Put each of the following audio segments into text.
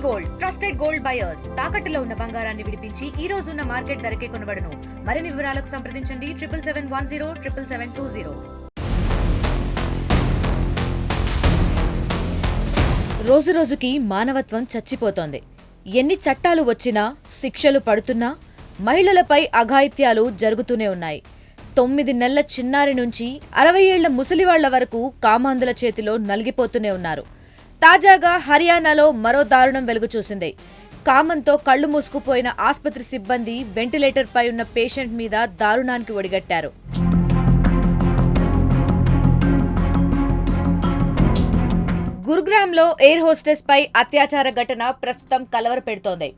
Gold trusted gold buyers తాకట్టులో ఉన్న బంగారాన్ని విడిపించి ఈ రోజు ఉన్న మార్కెట్ ధరకే కొనబడును. మరిన్ని వివరాలకు సంప్రదించండి 7771077720. రోజు రోజుకి మానవత్వం చచ్చిపోతోంది. ఎన్ని చట్టాలు వచ్చినా, శిక్షలు పడుతున్నా మహిళలపై అఘాయిత్యాలు జరుగుతూనే ఉన్నాయి. 9 నెలల చిన్నారి నుంచి 60 ఏళ్ల ముసలివాళ్ల వరకు కామాంధుల చేతిలో నలిగిపోతూనే ఉన్నారు. తాజాగా హర్యానాలో మరో దారుణం వెలుగు చూసింది. కామంతో కళ్లు మూసుకుపోయిన ఆస్పత్రి సిబ్బంది వెంటిలేటర్ పై ఉన్న పేషెంట్ మీద దారుణానికి ఒడిగట్టారు. గురుగ్రామ్లో ఎయిర్ హోస్టెస్ పై అత్యాచార ఘటన ప్రస్తుతం కలవరపెడుతోంది.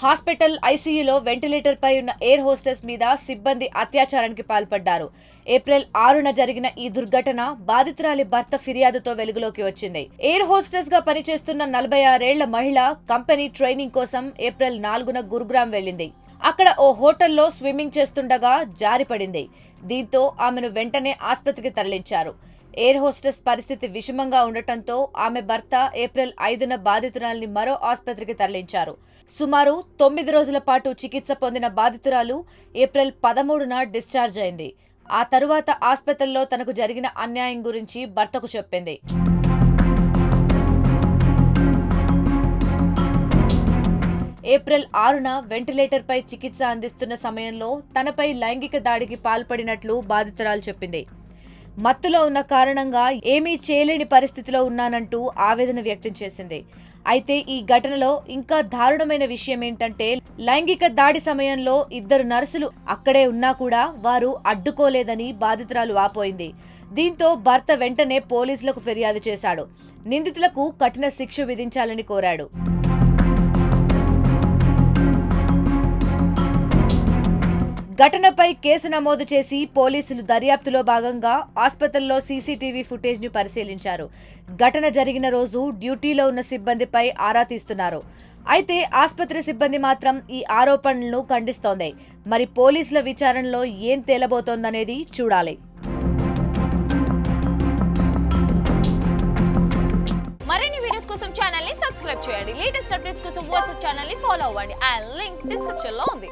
హాస్పిటల్ ఐసీయూలో వెంటిలేటర్ పై ఉన్న ఎయిర్ హోస్టెస్ మీద సిబ్బంది అత్యాచారానికి పాల్పడ్డారు. ఏప్రిల్ 6న జరిగిన ఈ దుర్ఘటన బాధితురాలి భర్త ఫిర్యాదుతో వెలుగులోకి వచ్చింది. ఎయిర్ హోస్టెస్ గా పనిచేస్తున్న 46 ఏళ్ల మహిళ కంపెనీ ట్రైనింగ్ కోసం ఏప్రిల్ 4న గురుగ్రామ్ వెళ్లింది. అక్కడ ఓ హోటల్లో స్విమ్మింగ్ చేస్తుండగా జారిపడింది. దీంతో ఆమెను వెంటనే ఆస్పత్రికి తరలించారు. ఎయిర్ హోస్టెస్ పరిస్థితి విషమంగా ఉండటంతో ఆమె భర్త ఏప్రిల్ 5న బాధితురాలిని మరో ఆస్పత్రికి తరలించారు. సుమారు 9 రోజుల పాటు చికిత్స పొందిన బాధితురాలు ఏప్రిల్ 13న డిశ్చార్జ్ అయింది. ఆ తరువాత ఆస్పత్రిలో తనకు జరిగిన అన్యాయం గురించి భర్తకు చెప్పింది. ఏప్రిల్ 6న వెంటిలేటర్ పై చికిత్స అందిస్తున్న సమయంలో తనపై లైంగిక దాడికి పాల్పడినట్లు బాధితురాలు చెప్పింది. మత్తులో ఉన్న కారణంగా ఏమీ చేయలేని పరిస్థితిలో ఉన్నానంటూ ఆవేదన వ్యక్తం చేసింది. అయితే ఈ ఘటనలో ఇంకా దారుణమైన విషయం ఏంటంటే, లైంగిక దాడి సమయంలో 2 నర్సులు అక్కడే ఉన్నా కూడా వారు అడ్డుకోలేదని బాధితురాలు వాపోయింది. దీంతో భర్త వెంటనే పోలీసులకు ఫిర్యాదు చేశాడు. నిందితులకు కఠిన శిక్ష విధించాలని కోరాడు. ఘటనపై కేసు నమోదు చేసి పోలీసులు దర్యాప్తులో భాగంగా ఆస్పత్రిలో సీసీటీవీ ఫుటేజ్ ని పరిశీలించారు. ఘటన జరిగిన రోజు డ్యూటీలో ఉన్న సిబ్బందిపై ఆరా తీస్తున్నారు. అయితే ఆస్పత్రి సిబ్బంది మాత్రం ఈ ఆరోపణలను ఖండిస్తోంది. మరి పోలీసుల విచారణలో ఏం తేలబోతోందనేది చూడాలి. మరిన్ని వీడియోస్ కోసం ఛానల్ ని సబ్స్క్రైబ్ చేయండి. లేటెస్ట్ అప్డేట్స్ కోసం వాట్సాప్ ఛానల్ ని ఫాలో అవ్వండి. ఆ లింక్ డిస్క్రిప్షన్ లో ఉంది.